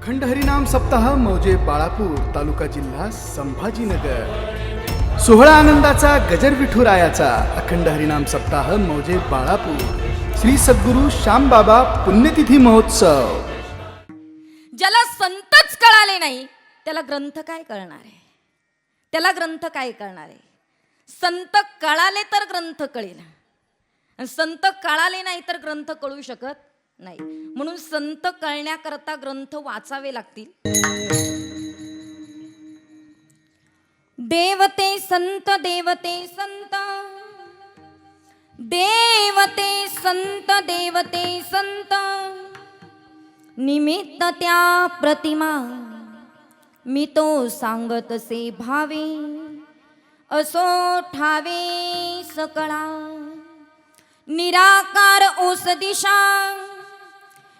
अखंड हरिनाम सप्ताह मौजे बाळापूर तालुका जिल्हा संभाजीनगर। सोहळा आनंदाचा गजर विठुरायाचा अखंड हरिनाम सप्ताह मौजे बाळापूर श्री सद्गुरु श्यामबाबा पुण्यतिथी महोत्सव। ज्याला संतच कळाले नाही त्याला ग्रंथ काय कळणार आहे? त्याला ग्रंथ काय कळणार आहे? संत कळाले तर ग्रंथ कळेल, संत कळाले नाही तर ग्रंथ कळू शकत नाही। म्हणून संत कळण्याकरता ग्रंथ वाचावे लागतील। देवते संत देवते संत देवते संत देवते संत निमित्त त्या प्रतिमा मी तो सांगतसे भावे असो ठावे सकळा निराकार ओस दिशा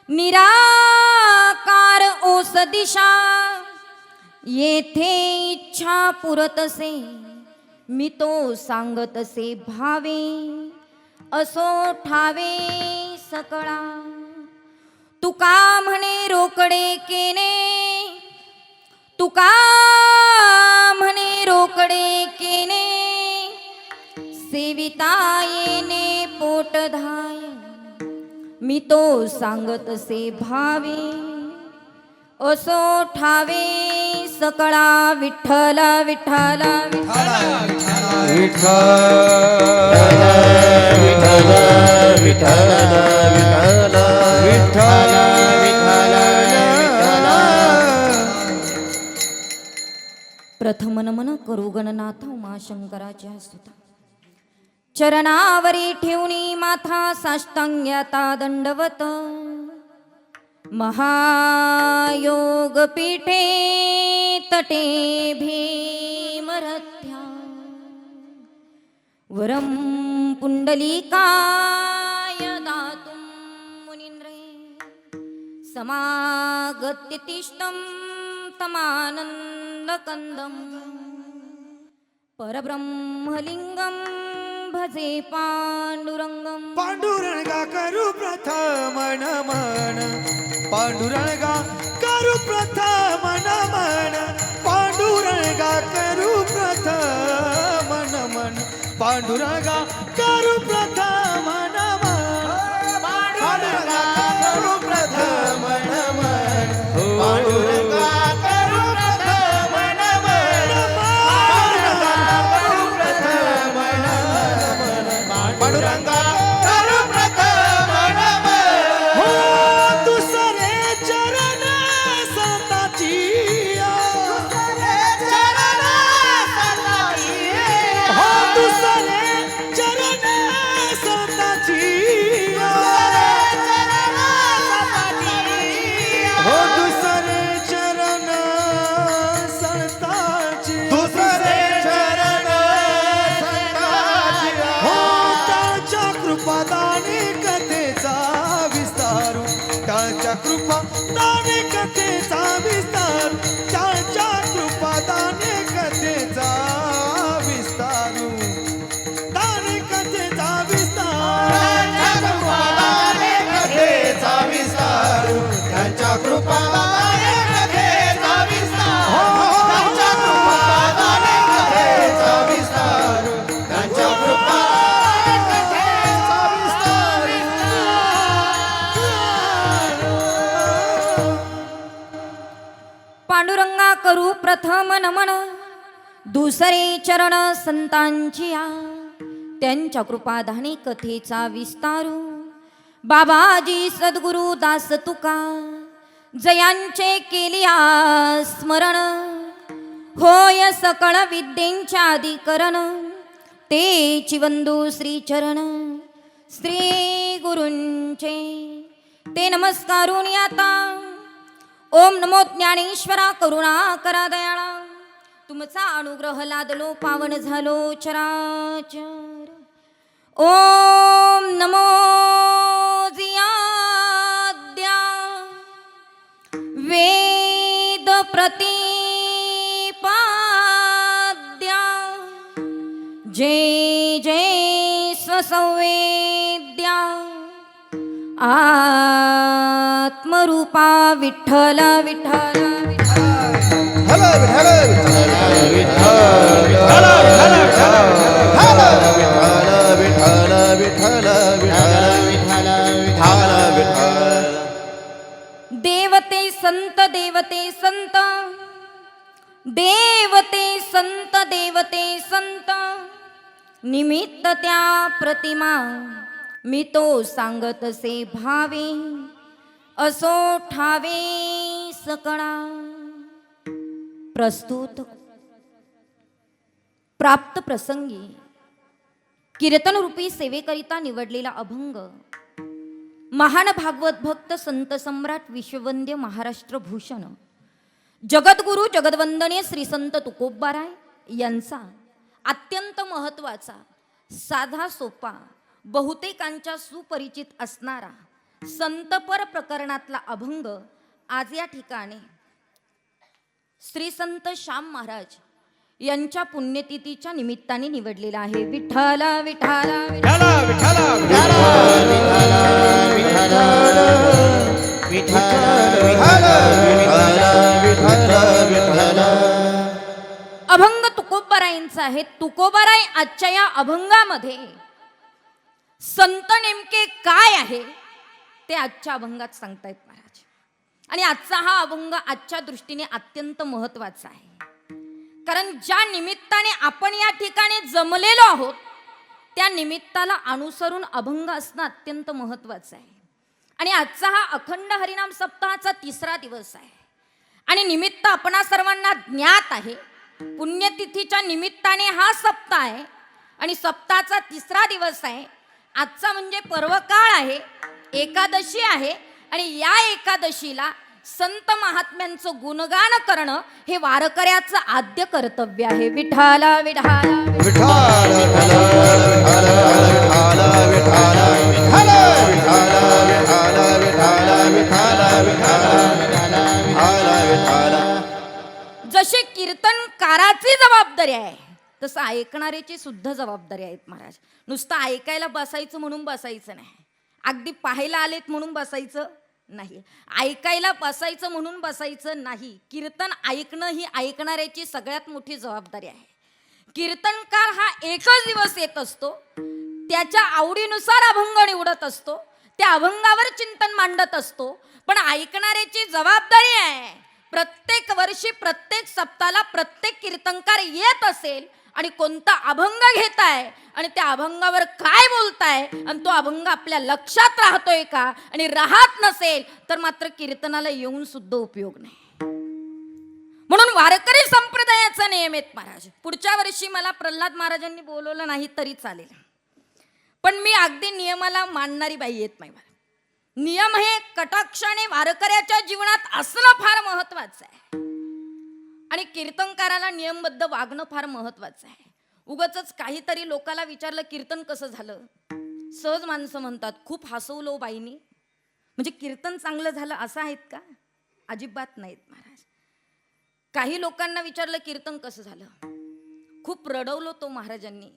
निराकार ओस दिशा येथे इच्छा पुरतसे मी तो सांगतसे भावे असो ठावे सकळा तुका म्हणे रोकडे केने तुका म्हणे रोकडे केने सेविता येणे पोटधाय मी तो सांगतसे भावे असो ठावे सकळा विठ्ठल विठ्ठल विठ्ठल विठ्ठल विठ्ठल विठ्ठल प्रथम नमन करू गणनाथ उमाशंकराच्या स्तुता चरणावरी ठेवणी माथा साष्टांग्याता दंडवत महायोग पीठे तटे भीमरथ्या वरम पुंडलिकाय दातुं मुनींद्रे समागत्य तिष्ठं तमानन्दकन्दं परब्रह्मलिंगं भजे पांडुरंगं। पांडुरंगा करू प्रथम नमन पांडुरंगा करू प्रथम नमन पांडुरंगा करू प्रथम नमन पांडुरंगा करू प्रथम नमन पांडुरंगा करू प्रथम नमन पांडुरंगा करू प्रथम नमन पांडुरंगा करू प्रथम नमन पांडुरंगा करू प्रथम नमन हो दुसरे चरण संताची दुसरे चरण संताची हो दुसरे चरण संताची हो दुसरे चरण संताची दुसरे चरण संताची हो त्याच्या कृपादाने कथेचा विस्तारू त्याच्या कृपादाने कथेचा विस्तार त्याच्या कृपादाने कथेचा विस्तारू दाने कथेचा विस्तार त्याच्या कृपादाने कथेचा विस्तारू त्याच्या कृपादाने कथेचा विस्तार त्याच्या कृपादाने कथेचा विस्तार त्याच्या कृपादाने कथेचा विस्तार पांडुरंगा करू प्रथम नमन दुसरे चरण संतांची त्यांच्या कृपाधाने कथेचा विस्तारू बाबाजी सद्गुरु दास तुका जयांचे केलिया स्मरण होय सकळ विद्येंच्या अधिकरण तेची वंदू श्री चरण श्री गुरूंचे ते नमस्कारून आता ओम नमो ज्ञानेश्वरा करुणा करा दयाळा तुमचा अनुग्रह लादलो पावन झालो चराचर। ओम नमो जियाद्या वेद प्रतिपाद्या जय जय स्वसंवेद्या आत्मरूपा विठ्ठल विठ्ठल देवते संत देवते संत देवते संत देवते संत निमित्त त्या प्रतिमा मी तो सांगतसे भावे असो ठावे सकळा. प्रस्तुत प्राप्त प्रसंगी कीर्तनरूपी सेवेकरिता निवडलेला अभंग महान भागवत भक्त संत सम्राट विश्ववंद्य महाराष्ट्र भूषण जगद्गुरु जगद्वंदनीय श्री संत तुकोबाराय यांचा अत्यंत महत्त्वाचा साधा सोपा बहुतेकांच्या सुपरिचित असणारा संतपर प्रकरणातला अभंग आज या ठिकाणी श्री संत श्याम महाराज यांच्या पुण्यतिथीच्या निमित्ताने निवडलेला आहे. विठ्ठल विठ्ठल अभंग तुकोबारायांचा आहे. तुकोबाराय आजच्या या अभंगामध्ये संत नेमके काय आहे ते आजच्या अभंगात सांगतायत महाराज. आणि आजचा हा अभंग आजच्या दृष्टीने अत्यंत महत्त्वाचा आहे. कारण ज्या निमित्ताने आपण या ठिकाणी जमलेलो आहोत त्या निमित्ताला अनुसरून अभंग असणं अत्यंत महत्त्वाचं आहे. आणि आजचा हा अखंड हरिनाम सप्ताहाचा 3रा दिवस आहे. आणि निमित्त आपणा सर्वांना ज्ञात आहे. पुण्यतिथीच्या निमित्ताने हा सप्ताह आहे आणि सप्ताहाचा 3रा दिवस आहे. आजचा म्हणजे पर्वकाळ आहे, एकादशी आहे. आणि या एकादशीला संत महात्म्यांचं गुणगान करणं हे वारकऱ्याचं आद्य कर्तव्य आहे. विठ्ठल विठ्ठल जशी कीर्तनकाराची जबाबदारी आहे तसं ऐकणाऱ्याची सुद्धा जबाबदारी आहेत महाराज. नुसतं ऐकायला बसायचं म्हणून बसायचं नाही, अगदी पाहायला आलेत म्हणून बसायचं नाही, ऐकायला बसायचं म्हणून बसायचं नाही. कीर्तन ऐकणं ही ऐकणाऱ्याची सगळ्यात मोठी जबाबदारी आहे. कीर्तनकार हा एकच दिवस येत असतो, त्याच्या आवडीनुसार अभंग निवडत असतो, त्या अभंगावर चिंतन मांडत असतो. पण ऐकणाऱ्याची जबाबदारी आहे प्रत्येक वर्षी प्रत्येक सप्ताहाला प्रत्येक कीर्तनकार येत असेल आणि कोणता अभंग घेताय आणि त्या अभंगावर काय बोलताय आणि तो अभंग आपल्या लक्षात राहतोय का. आणि राहत नसेल तर मात्र कीर्तनाला येऊन सुद्धा उपयोग नाही. म्हणून वारकरी संप्रदायाचा नियम आहेत महाराज. पुढच्या वर्षी मला प्रल्हाद महाराजांनी बोलवलं नाही तरी चालेल, पण मी अगदी नियमाला मानणारी बाई येत नाही. नियम हे कटाक्षाने वारकऱ्याच्या जीवनात असणं फार महत्वाचं आहे. आणि कीर्तनकाराला नियमबद्ध वागणं फार महत्वाचं आहे. उगाचच काहीतरी लोकाला विचारलं कीर्तन कसं झालं, सहज माणसं म्हणतात खूप हसवलो बाईनी, म्हणजे कीर्तन चांगलं झालं असं आहेत का? अजिबात नाहीत महाराज. काही लोकांना विचारलं कीर्तन कसं झालं, खूप रडवलो तो महाराजांनी.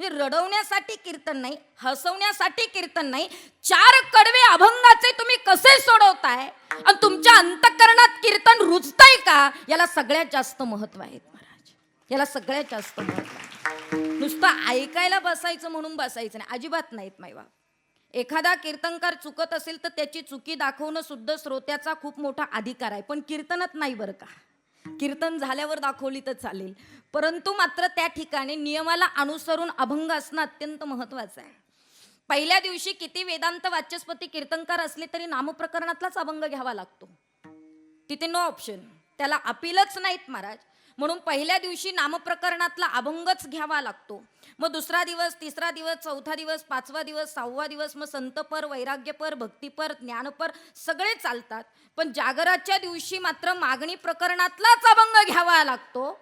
रडवण्यासाठी कीर्तन नाही, हसवण्यासाठी कीर्तन नाही. 4 कडवे अभंगाचे तुम्ही कसे सोडवताय आणि तुमच्या अंतःकरणात कीर्तन रुजतंय का, याला सगळ्यात जास्त महत्व आहे महाराज. याला सगळ्यात जास्त महत्व आहे. नुसतं ऐकायला बसायचं म्हणून बसायचं नाही, अजिबात नाहीत मायवा. एखादा कीर्तनकार चुकत असेल तर त्याची चुकी दाखवणं सुद्धा श्रोत्याचा खूप मोठा अधिकार आहे. पण कीर्तनात नाही बरं का. कीर्तन झाल्यावर दाखवली तर चालेल, परंतु मात्र त्या ठिकाणी नियमाला अनुसरून अभंग असणं अत्यंत महत्वाचं आहे. पहिल्या दिवशी किती वेदांत वाचस्पती कीर्तनकार असले तरी नामप्रकरणातलाच अभंग घ्यावा लागतो. तिथे नो ऑप्शन, त्याला अपीलच नाहीत महाराज. म्हणून पहिल्या दिवशी नामप्रकरणातला अभंगच घ्यावा लागतो. मग 2रा दिवस, 3रा दिवस, 4था दिवस, 5वा दिवस, 6वा दिवस मग संतपर, वैराग्यपर, भक्तिपर, ज्ञानपर सगळे चालतात. पण जागराच्या दिवशी मात्र मागणी प्रकरणातलाच अभंग घ्यावा लागतो.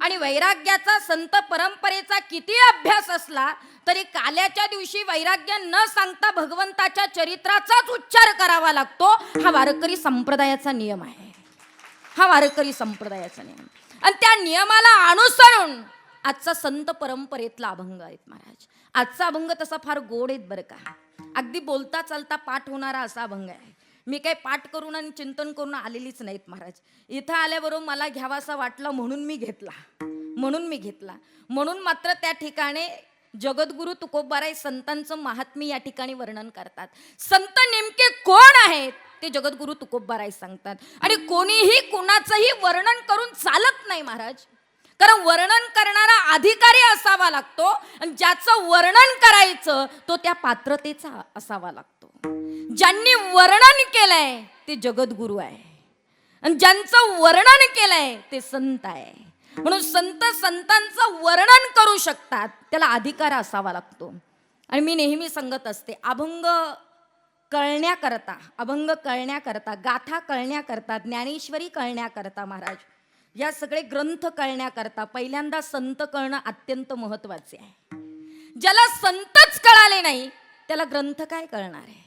आणि वैराग्याचा संत परंपरेचा किती अभ्यास असला तरी काल्याच्या दिवशी वैराग्य न सांगता भगवंताच्या चरित्राचाच उच्चार करावा लागतो. हा वारकरी संप्रदायाचा नियम आहे. हा वारकरी संप्रदायाचा नियम. आणि त्या नियमाला अनुसरून आजचा संत परंपरेतला अभंग आहेत महाराज. आजचा अभंग तसा फार गोड आहेत बरं का. अगदी बोलता चालता पाठ होणारा असा अभंग आहे. मी काही पाठ करून आणि चिंतन करून आलेलीच नाहीत महाराज. इथं आल्याबरोबर मला घ्यावासा वाटला म्हणून मी घेतला. म्हणून मात्र त्या ठिकाणी जगद्गुरु तुकोबाराय संतांचं महात्म्य या ठिकाणी वर्णन करतात. संत नेमके कोण आहेत ते जगद्गुरु तुकोबाराय सांगतात. आणि कोणीही कुणाचंही वर्णन करून चालत नाही महाराज. कारण वर्णन करणारा अधिकारी असावा लागतो आणि ज्याचं वर्णन करायचं तो त्या पात्रतेचा असावा लागतो. ज्यांनी वर्णन केलंय ते जगद्गुरु आहे आणि ज्यांचं वर्णन केलंय ते संत आहे. म्हणून संत संतांचं वर्णन करू शकतात त्याला अधिकार असावा लागतो. आणि मी नेहमी सांगत असते अभंग कळण्याकरता, गाथा कळण्याकरता, ज्ञानेश्वरी कळण्याकरता महाराज, या सगळे ग्रंथ कळण्याकरता पहिल्यांदा संत कळणं अत्यंत महत्वाचे आहे. ज्याला संतच कळाले नाही त्याला ग्रंथ काय कळणार आहे?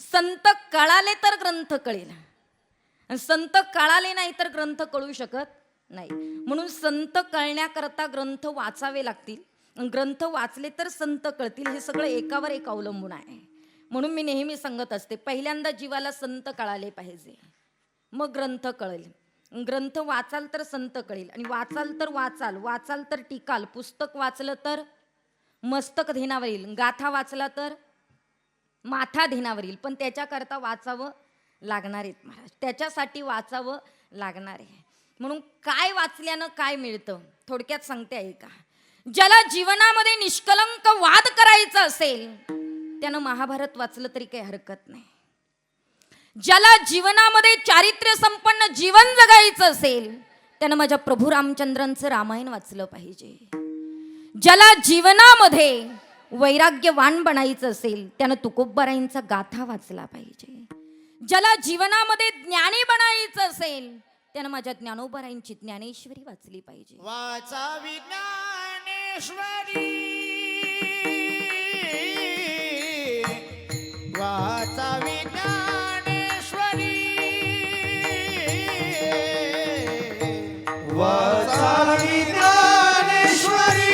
संत कळाले तर ग्रंथ कळेल, संत कळाले नाही तर ग्रंथ कळू शकत नाही. म्हणून संत कळण्याकरता ग्रंथ वाचावे लागतील. ग्रंथ वाचले तर संत कळतील. हे सगळं एकावर एक अवलंबून आहे. म्हणून मी नेहमी सांगत असते पहिल्यांदा जीवाला संत कळाले पाहिजे, मग ग्रंथ कळेल. ग्रंथ वाचाल तर संत कळेल आणि वाचाल तर टिकाल. पुस्तक वाचलं तर मस्तक ध्येनावर येईल, गाथा वाचला तर माथा ध्येनावर येईल. पण त्याच्याकरता वाचावं लागणार आहेत महाराज, त्याच्यासाठी वाचावं लागणार आहे. म्हणून काय वाचल्यानं काय मिळतं थोडक्यात सांगते ऐका. ज्याला जीवनामध्ये निष्कलंक वाद करायचा असेल त्यानं महाभारत वाचलं तरी काही हरकत नाही. ज्याला जीवनामध्ये चारित्र्य संपन्न जीवन जगायचं असेल त्यानं माझ्या प्रभू रामचंद्रांचं रामायण वाचलं पाहिजे. ज्याला जीवनामध्ये वैराग्यवान बनायचं असेल त्यानं तुकोबारायांचा गाथा वाचला पाहिजे. ज्याला जीवनामध्ये ज्ञानी बनायचं असेल त्यानं माझ्या ज्ञानोबारायांची ज्ञानेश्वरी वाचली पाहिजे. वाचावी ज्ञानेश्वरी, वाचावी ज्ञानेश्वरी, वाचावी ज्ञानेश्वरी,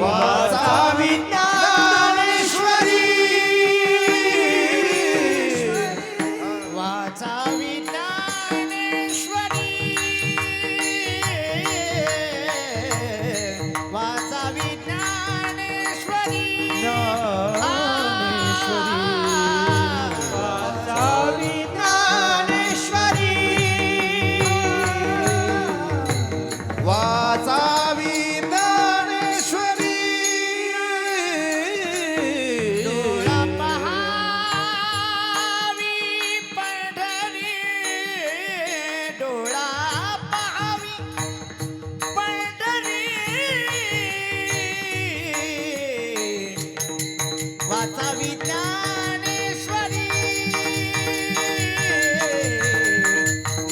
वाचावी ज्ञानेश्वरी, वाचावी ज्ञानेश्वरी, वाचावी ज्ञानेश्वरी, वाचावी ज्ञानेश्वरी, वाचावी ज्ञानेश्वरी. डोळा पहावी पंढरी, डोळा पहावी पंढरी, वाचावी ज्ञानेश्वरी,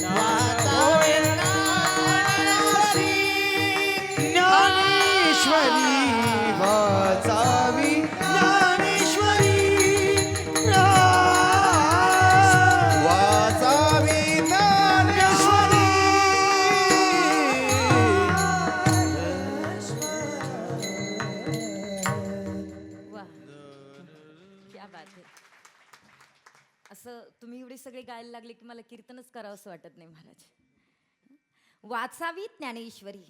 वाचावी ज्ञानेश्वरी, वाचावी ज्ञानेश्वरी, वाचावी ज्ञानेश्वरी. वाह, क्या बात है. असं तुम्ही एवढे सगळे गायला लागले की मला कीर्तनच करावं असं वाटत नाही महाराज. वाचावी ज्ञानेश्वरी.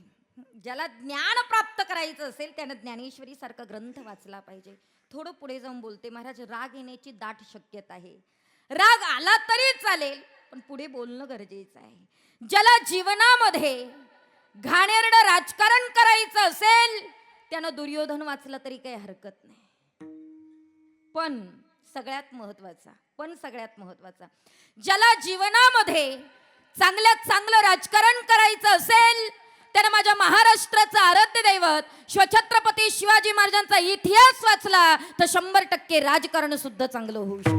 ज्याला ज्ञान प्राप्त करायचं असेल त्यानं ज्ञानेश्वरी सारखा ग्रंथ वाचला पाहिजे. थोडं पुढे जाऊन बोलते महाराज, राग येण्याची दाट शक्यता आहे. राग आला तरी चालेल पण पुढे बोलणं गरजेचं आहे. ज्याला जीवनामध्ये घाणेरडं राजकारण करायचं असेल त्यानं दुर्योधन वाचला तरी काही हरकत नाही. पण सगळ्यात महत्वाचा ज्याला जीवनामध्ये चांगल्यात चांगलं राजकारण करायचं असेल त्यानं माझ्या महाराष्ट्राचं आराध्य दैवत शिवछत्रपती शिवाजी महाराजांचा इतिहास वाचला तर 100% राजकारण सुद्धा चांगलं होऊ शकतं.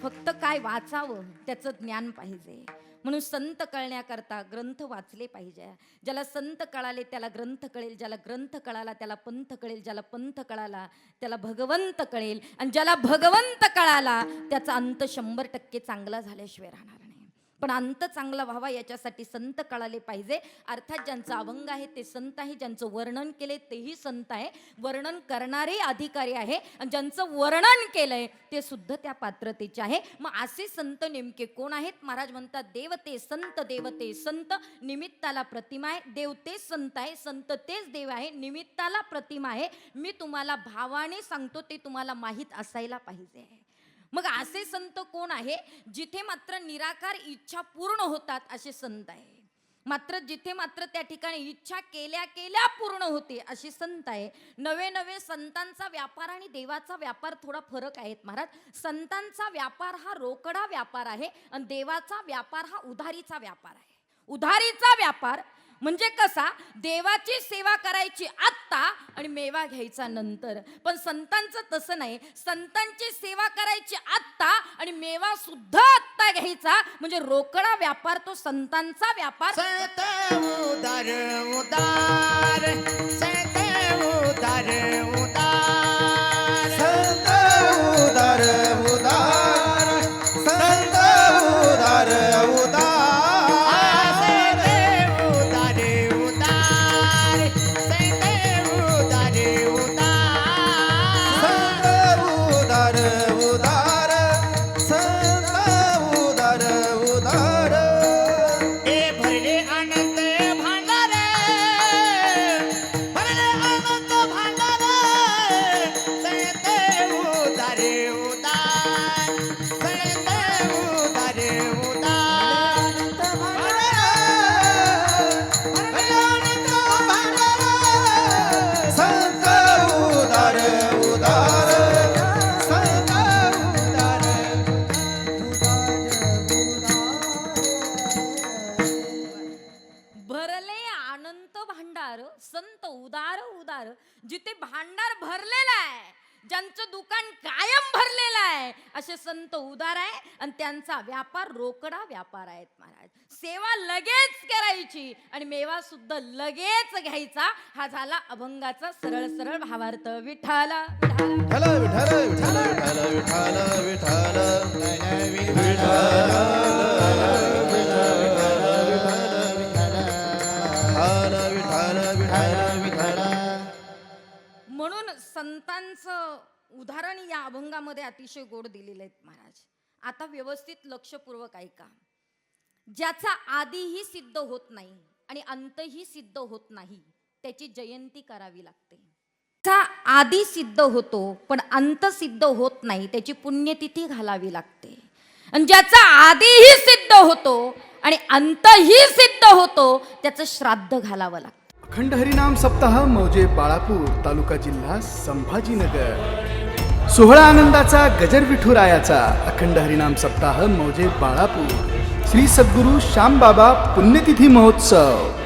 फक्त काय वाचावं त्याचं ज्ञान पाहिजे. म्हणून संत कळण्याकरता ग्रंथ वाचले पाहिजे. ज्याला संत कळाले त्याला ग्रंथ कळेल, ज्याला ग्रंथ कळाला त्याला पंथ कळेल, ज्याला पंथ कळाला त्याला भगवंत कळेल आणि ज्याला भगवंत कळाला त्याचा अंत 100% चांगला झाल्याशिवाय राहणार नाही. पण अंत चांगला व्हावा याच्यासाठी संत कळाले पाहिजे. अर्थात ज्यांचं अभंग आहे ते संत आहे, ज्यांचं वर्णन केले तेही संत आहे, वर्णन करणारे अधिकारी आहे, आणि ज्यांचं वर्णन केलंय ते सुद्धा त्या पात्रतेचे आहे. मग असे संत नेमके कोण आहेत? महाराज म्हणतात देवते संत, निमित्ताला प्रतिमा आहे. देव तेच संत आहे, संत तेच देव आहे, निमित्ताला प्रतिमा आहे. मी तुम्हाला भावाने सांगतो, ते तुम्हाला माहीत असायला पाहिजे. मग असे संत कोण आहे? जिथे मात्र निराकार इच्छा पूर्ण होतात असे संत आहे. मात्र जिथे मात्र त्या ठिकाणी इच्छा केल्या केल्या पूर्ण होते असे संत आहे. नवे नवे संतांचा व्यापार आणि देवाचा व्यापार थोडा फरक आहेत महाराज. संतांचा व्यापार हा रोकडा व्यापार आहे आणि देवाचा व्यापार हा उधारीचा व्यापार आहे. उधारीचा व्यापार म्हणजे कसा? देवाची सेवा करायची आत्ता आणि मेवा घ्यायचा नंतर. पण संतांचं तसं नाही. संतांची सेवा करायची आत्ता आणि मेवा सुद्धा आत्ता घ्यायचा. म्हणजे रोकडा व्यापार तो संतांचा व्यापार. संत उदार उदार, संत उदार उदार, संत उदार उदार, संत उदार उदार, संत उदार उदार. जिथे भांडार भरलेला आहे, ज्यांचं दुकान कायम भरलेलं आहे असे संत उदार आहे. आणि त्यांचा व्यापार रोकडा व्यापार आहेत महाराज. सेवा लगेच करायची आणि मेवा सुद्धा लगेच घ्यायचा. हा झाला अभंगाचा सरळ सरळ भावार्थ. विठ्ठल विठ्ठल विठ्ठल विठ्ठल विठ्ठल विठ्ठल म्हणून संतांचं उदाहरण या अभंगामध्ये अतिशय गोड दिलेलं आहे महाराज. आता व्यवस्थित लक्षपूर्वक ऐका. ज्याचा आदिही सिद्ध होत नाही आणि अंतही सिद्ध होत नाही त्याची जयंती करावी लागते. ज्याचा आदि सिद्ध होतो पण अंत सिद्ध होत नाही त्याची पुण्यतिथी घालावी लागते. आणि ज्याचा आदिही सिद्ध होतो आणि अंतही सिद्ध होतो त्याचं श्राद्ध घालावं लागतं. अखंड हरिनाम सप्ताह मौजे बाळापूर तालुका जिल्हा संभाजीनगर. सोहळा आनंदाचा गजर विठुरायाचा अखंड हरिनाम सप्ताह मौजे बाळापूर श्री सद्गुरू श्यामबाबा पुण्यतिथी महोत्सव.